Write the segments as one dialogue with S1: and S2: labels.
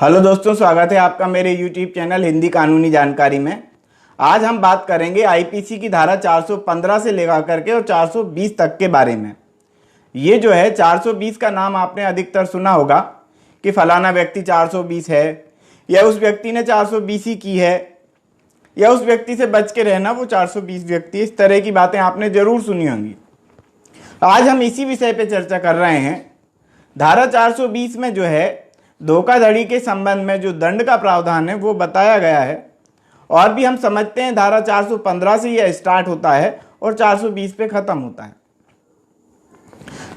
S1: Hello दोस्तों, स्वागत है आपका मेरे YouTube चैनल हिंदी कानूनी जानकारी में। आज हम बात करेंगे आईपीसी की धारा 415 से लेकर करके और 420 तक के बारे में। ये जो है 420 का नाम आपने अधिकतर सुना होगा कि फलाना व्यक्ति 420 है, या उस व्यक्ति ने 420 ही की है, या उस व्यक्ति से बच के रहना वो 420 व्यक्ति। इस तरह की बातें आपने जरूर सुनी होंगी। आज हम इसी विषय पे चर्चा कर रहे हैं। धारा 420 में जो है धोखाधड़ी के संबंध में जो दंड का प्रावधान है वो बताया गया है, और भी हम समझते हैं धारा 415 से यह स्टार्ट होता है और 420 पे खत्म होता है।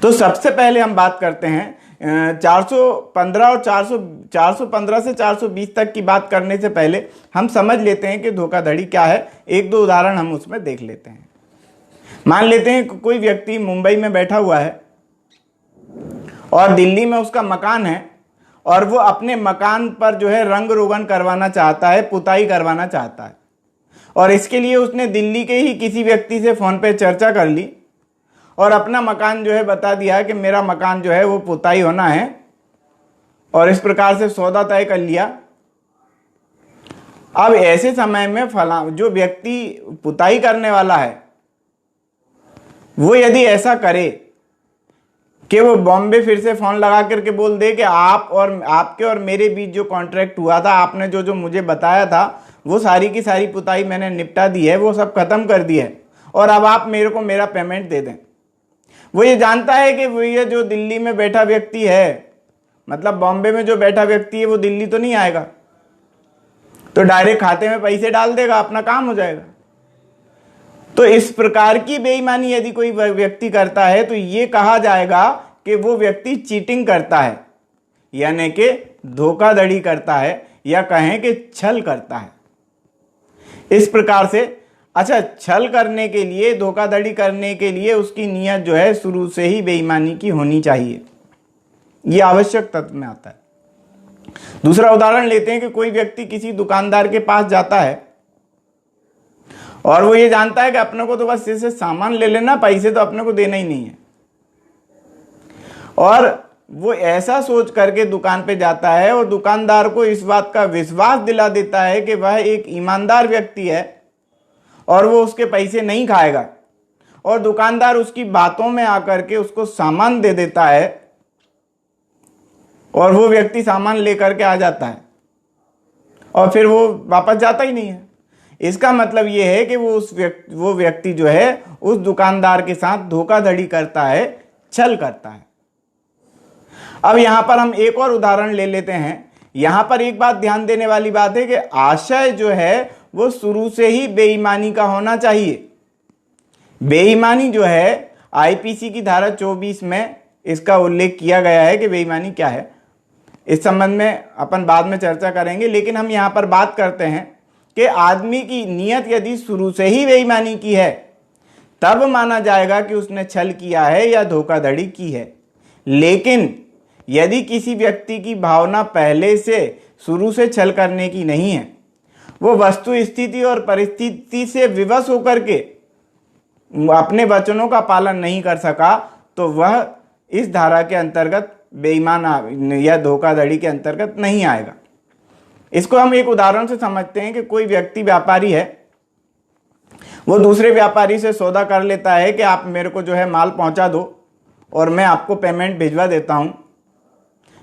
S1: तो सबसे पहले हम बात करते हैं 415 और 415 से 420 तक की बात करने से पहले हम समझ लेते हैं कि धोखाधड़ी क्या है। एक दो उदाहरण हम उसमें देख लेते हैं। मान लेते हैं कोई व्यक्ति मुंबई में बैठा हुआ है और दिल्ली में उसका मकान है, और वो अपने मकान पर जो है रंग रोगन करवाना चाहता है, पुताई करवाना चाहता है। और इसके लिए उसने दिल्ली के ही किसी व्यक्ति से फ़ोन पे चर्चा कर ली और अपना मकान जो है बता दिया कि मेरा मकान जो है वो पुताई होना है, और इस प्रकार से सौदा तय कर लिया। अब ऐसे समय में जो व्यक्ति पुताई करने वाला है वो यदि ऐसा करे कि वो बॉम्बे फिर से फ़ोन लगा करके बोल दे कि आपके और मेरे बीच जो कॉन्ट्रैक्ट हुआ था, आपने जो मुझे बताया था, वो सारी की सारी पुताई मैंने निपटा दी है, वो सब खत्म कर दी है, और अब आप मेरे को मेरा पेमेंट दे दें। वो ये जानता है कि वो ये जो दिल्ली में बैठा व्यक्ति है, मतलब बॉम्बे में जो बैठा व्यक्ति है, वो दिल्ली तो नहीं आएगा, तो डायरेक्ट खाते में पैसे डाल देगा, अपना काम हो जाएगा। तो इस प्रकार की बेईमानी यदि कोई व्यक्ति करता है तो ये कहा जाएगा कि वो व्यक्ति चीटिंग करता है, यानी कि धोखाधड़ी करता है, या कहें कि छल करता है। इस प्रकार से अच्छा, छल करने के लिए, धोखाधड़ी करने के लिए उसकी नीयत जो है शुरू से ही बेईमानी की होनी चाहिए। ये आवश्यक तत्व में आता है। दूसरा उदाहरण लेते हैं कि कोई व्यक्ति किसी दुकानदार के पास जाता है और वो ये जानता है कि अपने को तो बस इससे सामान ले लेना, पैसे तो अपने को देना ही नहीं है, और वो ऐसा सोच करके दुकान पे जाता है और दुकानदार को इस बात का विश्वास दिला देता है कि वह एक ईमानदार व्यक्ति है और वो उसके पैसे नहीं खाएगा, और दुकानदार उसकी बातों में आकर के उसको सामान दे देता है, और वो व्यक्ति सामान लेकर के आ जाता है और फिर वो वापस जाता ही नहीं है। इसका मतलब ये है कि वो व्यक्ति जो है उस दुकानदार के साथ धोखाधड़ी करता है, छल करता है। अब यहां पर हम एक और उदाहरण ले लेते हैं। यहां पर एक बात ध्यान देने वाली बात है कि आशय जो है वो शुरू से ही बेईमानी का होना चाहिए। बेईमानी जो है आईपीसी की धारा 24 में इसका उल्लेख किया गया है कि बेईमानी क्या है। इस संबंध में अपन बाद में चर्चा करेंगे, लेकिन हम यहां पर बात करते हैं कि आदमी की नीयत यदि शुरू से ही बेईमानी की है तब माना जाएगा कि उसने छल किया है या धोखाधड़ी की है। लेकिन यदि किसी व्यक्ति की भावना पहले से शुरू से छल करने की नहीं है, वो वस्तु स्थिति और परिस्थिति से विवश होकर के अपने वचनों का पालन नहीं कर सका, तो वह इस धारा के अंतर्गत बेईमान या धोखाधड़ी के अंतर्गत नहीं आएगा। इसको हम एक उदाहरण से समझते हैं कि कोई व्यक्ति व्यापारी है, वो दूसरे व्यापारी से सौदा कर लेता है कि आप मेरे को जो है माल पहुंचा दो और मैं आपको पेमेंट भिजवा देता हूं,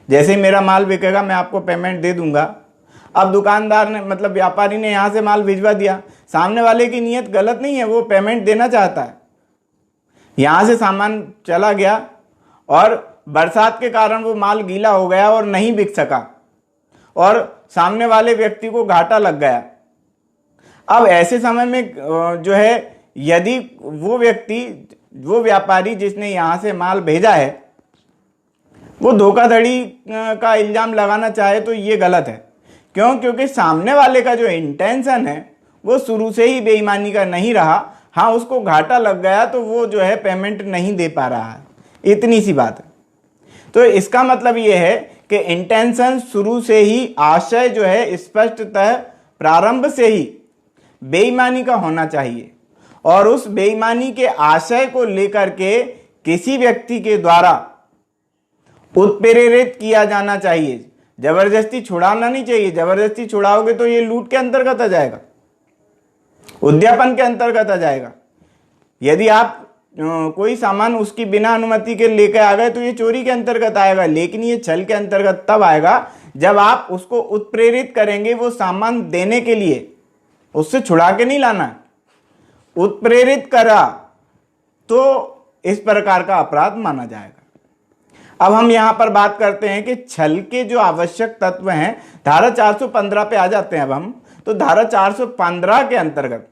S1: जैसे ही मेरा माल बिकेगा मैं आपको पेमेंट दे दूंगा। अब दुकानदार ने, मतलब व्यापारी ने यहां से माल भिजवा दिया। सामने वाले की नीयत गलत नहीं है, वो पेमेंट देना चाहता है। यहां से सामान चला गया और बरसात के कारण वो माल गीला हो गया और नहीं बिक सका, और सामने वाले व्यक्ति को घाटा लग गया। अब ऐसे समय में जो है यदि वो व्यापारी जिसने यहां से माल भेजा है वो धोखाधड़ी का इल्जाम लगाना चाहे तो ये गलत है। क्यों? क्योंकि सामने वाले का जो इंटेंशन है वो शुरू से ही बेईमानी का नहीं रहा। हाँ, उसको घाटा लग गया तो वो जो है पेमेंट नहीं दे पा रहा है, इतनी सी बात है। तो इसका मतलब ये है कि इंटेंशन शुरू से ही, आशय जो है स्पष्टतः प्रारंभ से ही बेईमानी का होना चाहिए, और उस बेईमानी के आशय को लेकर के किसी व्यक्ति के द्वारा उत्प्रेरित किया जाना चाहिए। जबरदस्ती छुड़ाना नहीं चाहिए। जबरदस्ती छुड़ाओगे तो ये लूट के अंतर्गत आ जाएगा, उद्यापन के अंतर्गत आ जाएगा। यदि आप कोई सामान उसकी बिना अनुमति के लेकर आ गए तो ये चोरी के अंतर्गत आएगा। लेकिन ये छल के अंतर्गत तब आएगा जब आप उसको उत्प्रेरित करेंगे वो सामान देने के लिए, उससे छुड़ा के नहीं लाना है, उत्प्रेरित करा तो इस प्रकार का अपराध माना जाएगा। अब हम यहां पर बात करते हैं कि छल के जो आवश्यक तत्व हैं, धारा 415 पे आ जाते हैं। अब हम तो धारा 415 के अंतर्गत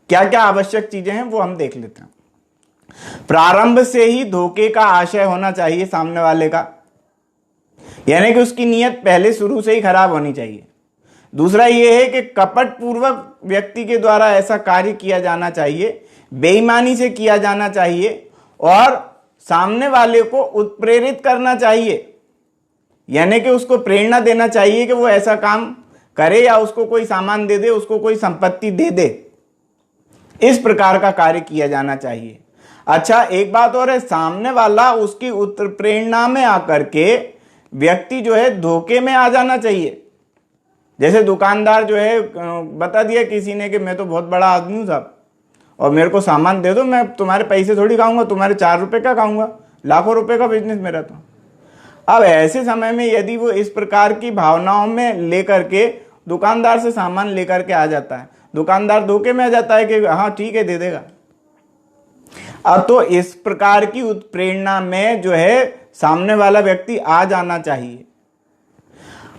S1: क्या क्या आवश्यक चीजें हैं वो हम देख लेते हैं। प्रारंभ से ही धोखे का आशय होना चाहिए सामने वाले का, यानी कि उसकी नीयत पहले शुरू से ही खराब होनी चाहिए। दूसरा यह है कि कपट पूर्वक व्यक्ति के द्वारा ऐसा कार्य किया जाना चाहिए, बेईमानी से किया जाना चाहिए और सामने वाले को उत्प्रेरित करना चाहिए, यानी कि उसको प्रेरणा देना चाहिए कि वो ऐसा काम करे या उसको कोई सामान दे दे, उसको कोई संपत्ति दे दे। इस प्रकार का कार्य किया जाना चाहिए। अच्छा, एक बात और है, सामने वाला उसकी उत्प्रेरणा में आकर के व्यक्ति जो है धोखे में आ जाना चाहिए। जैसे दुकानदार जो है बता दिया किसी ने कि मैं तो बहुत बड़ा आदमी हूं साहब और मेरे को सामान दे दो, मैं तुम्हारे पैसे थोड़ी खाऊंगा, तुम्हारे 4 रुपए का खाऊंगा, लाखों रुपए का बिजनेस मेरा। तो अब ऐसे समय में यदि वो इस प्रकार की भावनाओं में लेकर के दुकानदार से सामान लेकर के आ जाता है, दुकानदार धोखे में आ जाता है कि हाँ ठीक है दे देगा। अब तो इस प्रकार की उत्प्रेरणा में जो है सामने वाला व्यक्ति आ जाना चाहिए।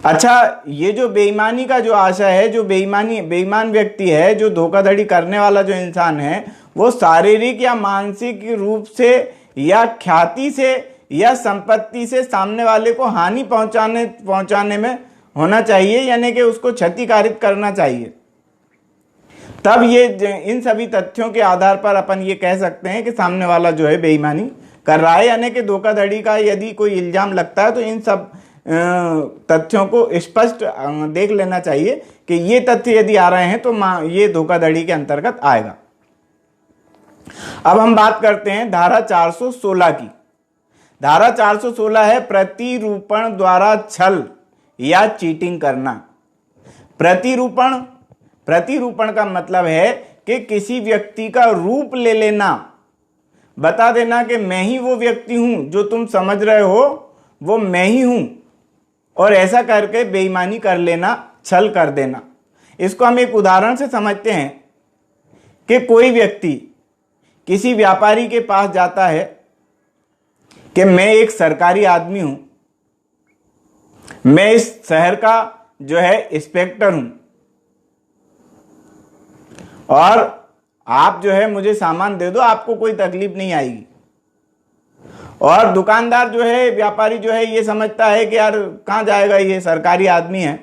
S1: अच्छा, ये जो बेईमानी का जो आशय है, जो बेईमान व्यक्ति है, जो धोखाधड़ी करने वाला जो इंसान है, वो शारीरिक या मानसिक रूप से या ख्याति से या संपत्ति से सामने वाले को हानि पहुंचाने में होना चाहिए, यानी कि उसको क्षतिकारित करना चाहिए। तब ये इन सभी तथ्यों के आधार पर अपन ये कह सकते हैं कि सामने वाला जो है बेईमानी कर रहा है, यानी कि धोखाधड़ी का यदि कोई इल्जाम लगता है तो इन सब तथ्यों को स्पष्ट देख लेना चाहिए कि ये तथ्य यदि आ रहे हैं तो ये धोखाधड़ी के अंतर्गत आएगा। अब हम बात करते हैं धारा 416 की। धारा 416 है प्रतिरूपण द्वारा छल या चीटिंग करना। प्रतिरूपण का मतलब है कि किसी व्यक्ति का रूप ले लेना, बता देना कि मैं ही वो व्यक्ति हूं जो तुम समझ रहे हो, वो मैं ही हूं, और ऐसा करके बेईमानी कर लेना, छल कर देना। इसको हम एक उदाहरण से समझते हैं कि कोई व्यक्ति किसी व्यापारी के पास जाता है कि मैं एक सरकारी आदमी हूं, मैं इस शहर का जो है इंस्पेक्टर हूं और आप जो है मुझे सामान दे दो, आपको कोई तकलीफ नहीं आएगी। और दुकानदार जो है, व्यापारी जो है, ये समझता है कि यार कहाँ जाएगा, ये सरकारी आदमी है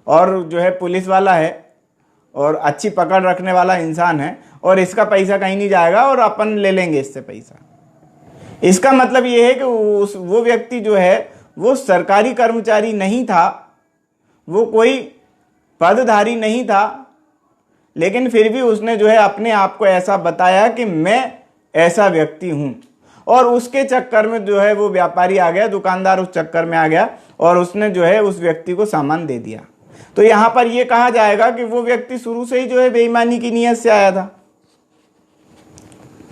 S1: और जो है पुलिस वाला है और अच्छी पकड़ रखने वाला इंसान है और इसका पैसा कहीं नहीं जाएगा और अपन ले लेंगे इससे पैसा। इसका मतलब ये है कि वो व्यक्ति जो है वो सरकारी कर्मचारी नहीं था, वो कोई पदधारी नहीं था, लेकिन फिर भी उसने जो है अपने आप को ऐसा बताया कि मैं ऐसा व्यक्ति हूं, और उसके चक्कर में जो है वो व्यापारी आ गया, दुकानदार उस चक्कर में आ गया और उसने जो है उस व्यक्ति को सामान दे दिया। तो यहां पर यह कहा जाएगा कि वो व्यक्ति शुरू से ही जो है बेईमानी की नीयत से आया था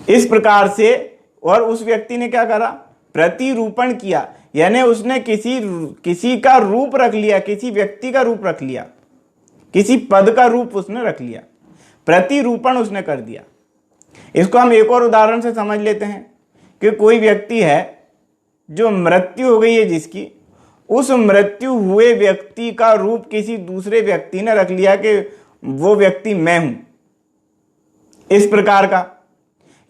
S1: इस प्रकार से, और उस व्यक्ति ने क्या करा, प्रतिरूपण किया, यानी उसने किसी का रूप रख लिया, किसी व्यक्ति का रूप रख लिया, किसी पद का रूप उसने रख लिया, प्रतिरूपण उसने कर दिया। इसको हम एक और उदाहरण से समझ लेते हैं कि कोई व्यक्ति है जो मृत्यु हो गई है जिसकी, उस मृत्यु हुए व्यक्ति का रूप किसी दूसरे व्यक्ति ने रख लिया कि वो व्यक्ति मैं हूं, इस प्रकार का।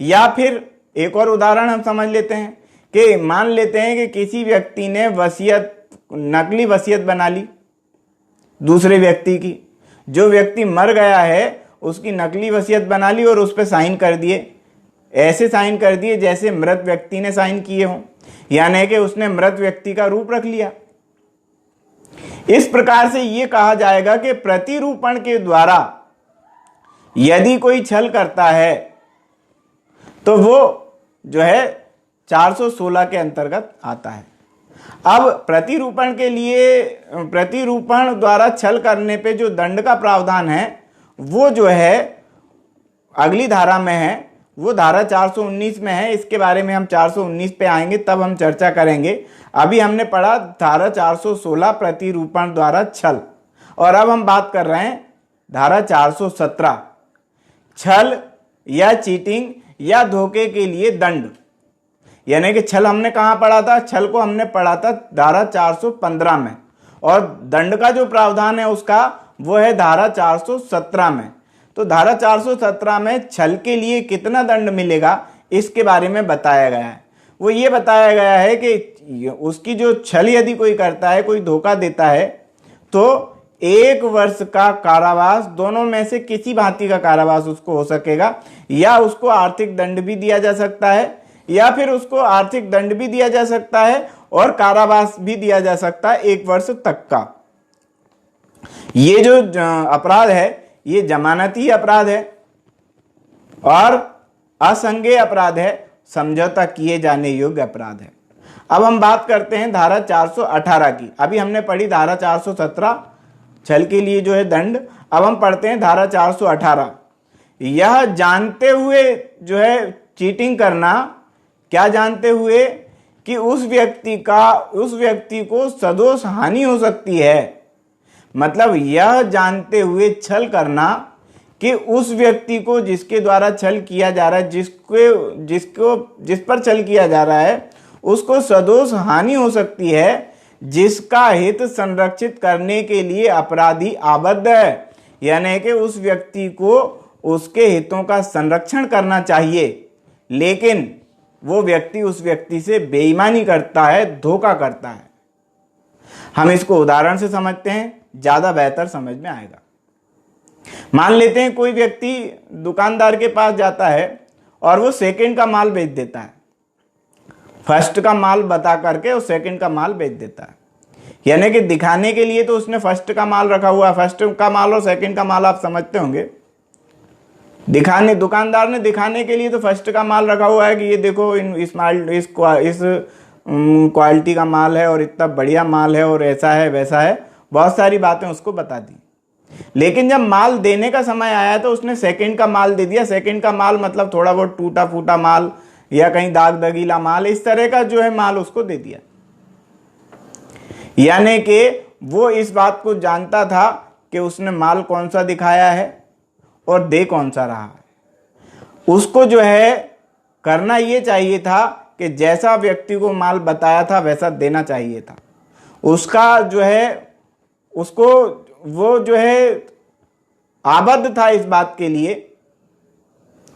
S1: या फिर एक और उदाहरण हम समझ लेते हैं कि मान लेते हैं कि किसी व्यक्ति ने नकली वसीयत बना ली दूसरे व्यक्ति की, जो व्यक्ति मर गया है उसकी नकली वसीयत बना ली और उस पर साइन कर दिए, ऐसे साइन कर दिए जैसे मृत व्यक्ति ने साइन किए हों, यानी कि उसने मृत व्यक्ति का रूप रख लिया। इस प्रकार से यह कहा जाएगा कि प्रतिरूपण के द्वारा यदि कोई छल करता है तो वो जो है 416 के अंतर्गत आता है। अब प्रतिरूपण के लिए, प्रतिरूपण द्वारा छल करने पे जो दंड का प्रावधान है वो जो है अगली धारा में है, वो धारा 419 में है। इसके बारे में हम 419 पे आएंगे, तब हम चर्चा करेंगे। अभी हमने पढ़ा धारा 416 प्रतिरूपण द्वारा छल, और अब हम बात कर रहे हैं धारा 417 छल या चीटिंग या धोखे के लिए दंड। यानी कि छल हमने कहाँ पढ़ा था? छल को हमने पढ़ा था धारा 415 में, और दंड का जो प्रावधान है उसका वो है धारा 417 में। तो धारा 417 में छल के लिए कितना दंड मिलेगा इसके बारे में बताया गया है। वो ये बताया गया है कि उसकी जो छल यदि कोई करता है, कोई धोखा देता है, तो 1 वर्ष का कारावास, दोनों में से किसी भांति का कारावास उसको हो सकेगा, या उसको आर्थिक दंड भी दिया जा सकता है, या फिर उसको आर्थिक दंड भी दिया जा सकता है और कारावास भी दिया जा सकता है 1 वर्ष तक का। ये जो अपराध है ये जमानती अपराध है और असंज्ञेय अपराध है, समझौता किए जाने योग्य अपराध है। अब हम बात करते हैं धारा 418 की। अभी हमने पढ़ी धारा 417 छल के लिए जो है दंड। अब हम पढ़ते हैं धारा 418। यह जानते हुए जो है चीटिंग करना, क्या जानते हुए? कि उस व्यक्ति को सदोष हानि हो सकती है। मतलब यह जानते हुए छल करना कि उस व्यक्ति को जिसके द्वारा छल किया जा रहा है, जिस पर छल किया जा रहा है, उसको सदोष हानि हो सकती है, जिसका हित संरक्षित करने के लिए अपराधी आबद्ध है। यानी कि उस व्यक्ति को उसके हितों का संरक्षण करना चाहिए, लेकिन वो व्यक्ति उस व्यक्ति से बेईमानी करता है, धोखा करता है। हम इसको उदाहरण से समझते हैं, ज्यादा बेहतर समझ में आएगा। मान लेते हैं कोई व्यक्ति दुकानदार के पास जाता है और वो सेकंड का माल बेच देता है। फर्स्ट का माल बता करके वो सेकंड का माल बेच देता है। यानी कि दिखाने के लिए तो उसने फर्स्ट का माल रखा हुआ है। फर्स्ट का माल और सेकंड का माल आप समझते होंगे। दुकानदार ने दिखाने के लिए तो फर्स्ट का माल रखा हुआ है कि ये देखो इस क्वालिटी का माल है और इतना बढ़िया माल है और ऐसा है वैसा है, बहुत सारी बातें उसको बता दी। लेकिन जब माल देने का समय आया तो उसने सेकंड का माल दे दिया। सेकंड का माल मतलब थोड़ा बहुत टूटा फूटा माल या कहीं दाग दगीला माल, इस तरह का जो है माल उसको दे दिया। यानी कि वो इस बात को जानता था कि उसने माल कौन सा दिखाया है और दे कौन सा रहा है। उसको जो है करना ये चाहिए था कि जैसा व्यक्ति को माल बताया था वैसा देना चाहिए था। उसका जो है उसको वो जो है आबद्ध था इस बात के लिए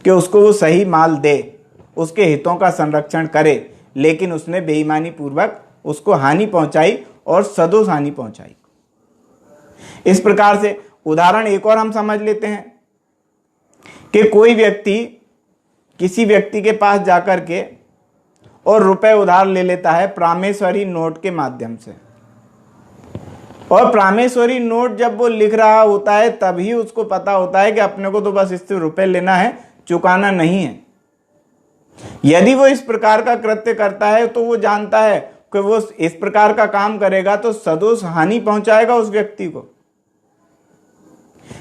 S1: कि उसको वो सही माल दे, उसके हितों का संरक्षण करे, लेकिन उसने बेईमानी पूर्वक उसको हानि पहुंचाई और सदोष हानि पहुंचाई। इस प्रकार से उदाहरण एक और हम समझ लेते हैं कि कोई व्यक्ति किसी व्यक्ति के पास जाकर के और रुपए उधार ले लेता है प्रामेश्वरी नोट के माध्यम से, और प्रामेश्वरी नोट जब वो लिख रहा होता है तभी उसको पता होता है कि अपने को तो बस इससे रुपए लेना है, चुकाना नहीं है। यदि वो इस प्रकार का कृत्य करता है तो वो जानता है कि वो इस प्रकार का काम करेगा तो सदोष हानि पहुंचाएगा उस व्यक्ति को,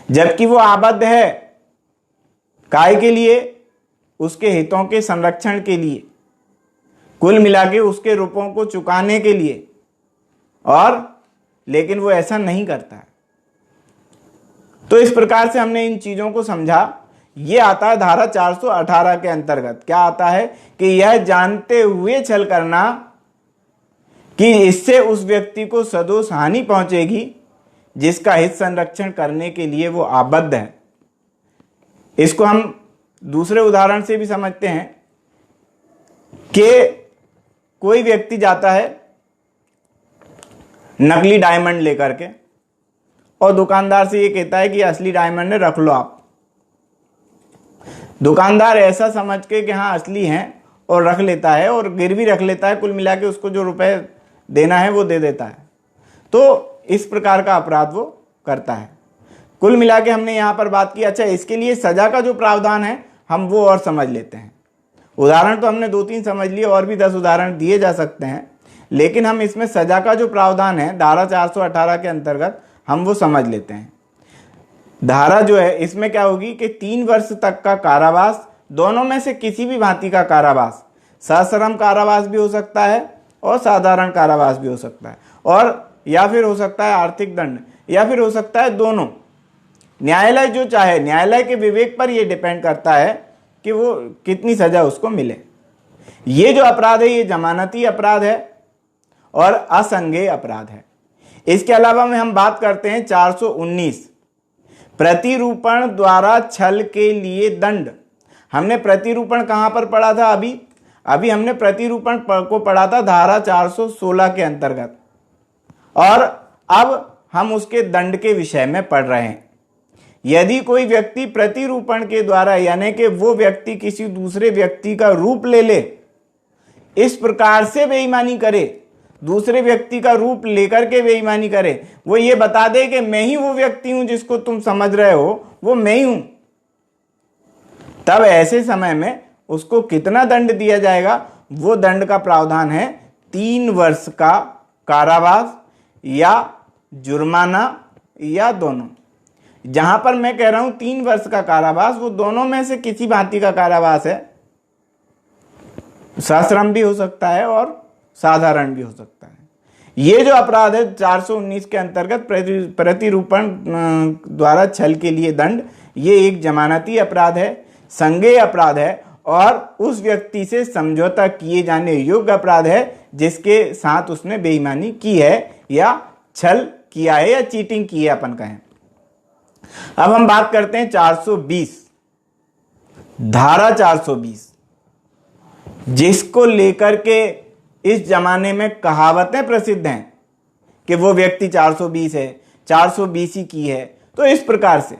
S1: जबकि वो आबद्ध है काय के लिए? उसके हितों के संरक्षण के लिए, कुल मिला के उसके रुपयों को चुकाने के लिए, और लेकिन वो ऐसा नहीं करता है। तो इस प्रकार से हमने इन चीजों को समझा। ये आता है धारा 418 के अंतर्गत। क्या आता है कि यह जानते हुए छल करना कि इससे उस व्यक्ति को सदोष हानि पहुंचेगी, जिसका हित संरक्षण करने के लिए वो आबद्ध है। इसको हम दूसरे उदाहरण से भी समझते हैं कि कोई व्यक्ति जाता है नकली डायमंड लेकर के और दुकानदार से ये कहता है कि असली डायमंड है, रख लो आप। दुकानदार ऐसा समझ के कि हाँ असली हैं और रख लेता है और गिरवी रख लेता है, कुल मिला के उसको जो रुपए देना है वो दे देता है। तो इस प्रकार का अपराध वो करता है। कुल मिला के हमने यहाँ पर बात की। अच्छा, इसके लिए सजा का जो प्रावधान है हम वो और समझ लेते हैं। उदाहरण तो हमने 2-3 समझ लिए, और भी 10 उदाहरण दिए जा सकते हैं, लेकिन हम इसमें सजा का जो प्रावधान है धारा 418 के अंतर्गत हम वो समझ लेते हैं। धारा जो है इसमें क्या होगी कि 3 वर्ष तक का कारावास, दोनों में से किसी भी भांति का कारावास, सश्रम कारावास भी हो सकता है और साधारण कारावास भी हो सकता है, और या फिर हो सकता है आर्थिक दंड, या फिर हो सकता है दोनों। न्यायालय जो चाहे, न्यायालय के विवेक पर यह डिपेंड करता है कि वो कितनी सजा उसको मिले। ये जो अपराध है ये जमानती अपराध है और असंज्ञेय अपराध है। इसके अलावा में हम बात करते हैं 419 प्रतिरूपण द्वारा छल के लिए दंड। हमने प्रतिरूपण कहां पर पढ़ा था? अभी हमने प्रतिरूपण को पढ़ा था धारा 416 के अंतर्गत, और अब हम उसके दंड के विषय में पढ़ रहे हैं। यदि कोई व्यक्ति प्रतिरूपण के द्वारा, यानी कि वो व्यक्ति किसी दूसरे व्यक्ति का रूप ले ले, इस प्रकार से बेईमानी करे, दूसरे व्यक्ति का रूप लेकर के बेईमानी करे, वो ये बता दे कि मैं ही वो व्यक्ति हूं जिसको तुम समझ रहे हो, वो मैं ही हूं, तब ऐसे समय में उसको कितना दंड दिया जाएगा? वो दंड का प्रावधान है 3 वर्ष का कारावास या जुर्माना या दोनों। जहां पर मैं कह रहा हूं 3 वर्ष का कारावास, वो दोनों में से किसी भांति का कारावास है। सश्रम भी हो सकता है और साधारण भी हो सकता है। ये जो अपराध है 419 के अंतर्गत प्रतिरूपण द्वारा छल के लिए दंड, ये एक जमानती अपराध है, संज्ञेय अपराध है और उस व्यक्ति से समझौता किए जाने योग्य अपराध है जिसके साथ उसने बेईमानी की है या छल किया है या चीटिंग की है अपन कहें। अब हम बात करते हैं 420, धारा 420, जिसको लेकर के इस जमाने में कहावतें प्रसिद्ध हैं कि वो व्यक्ति 420 है, 420 ही की है। तो इस प्रकार से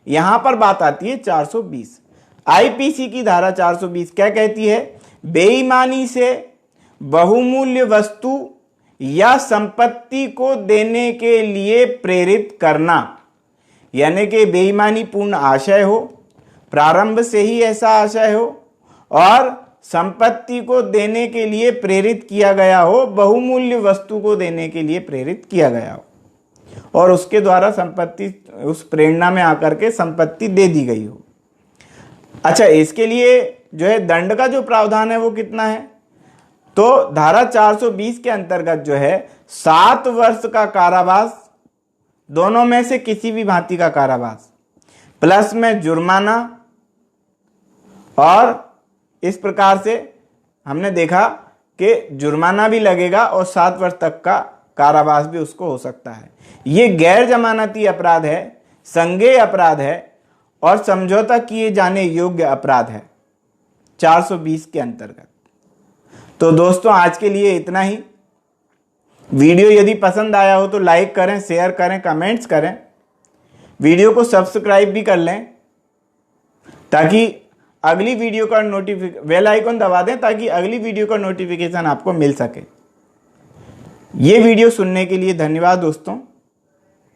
S1: यहां पर बात आती है 420 आईपीसी की धारा 420 क्या कहती है? बेईमानी से बहुमूल्य वस्तु या संपत्ति को देने के लिए प्रेरित करना, यानी कि बेईमानी पूर्ण आशय हो, प्रारंभ से ही ऐसा आशय हो और संपत्ति को देने के लिए प्रेरित किया गया हो, बहुमूल्य वस्तु को देने के लिए प्रेरित किया गया हो और उसके द्वारा संपत्ति, उस प्रेरणा में आकर के संपत्ति दे दी गई हो। अच्छा, इसके लिए जो है दंड का जो प्रावधान है वो कितना है? तो धारा 420 के अंतर्गत जो है 7 वर्ष का कारावास, दोनों में से किसी भी भांति का कारावास, प्लस में जुर्माना, और इस प्रकार से हमने देखा कि जुर्माना भी लगेगा और 7 वर्ष तक का कारावास भी उसको हो सकता है। ये गैर जमानती अपराध है, संज्ञेय अपराध है और समझौता किए जाने योग्य अपराध है 420 के अंतर्गत। तो दोस्तों आज के लिए इतना ही। वीडियो यदि पसंद आया हो तो लाइक करें, शेयर करें, कमेंट्स करें, वीडियो को सब्सक्राइब भी कर लें ताकि अगली वीडियो का बेल आइकन दबा दें ताकि अगली वीडियो का नोटिफिकेशन आपको मिल सके। ये वीडियो सुनने के लिए धन्यवाद दोस्तों।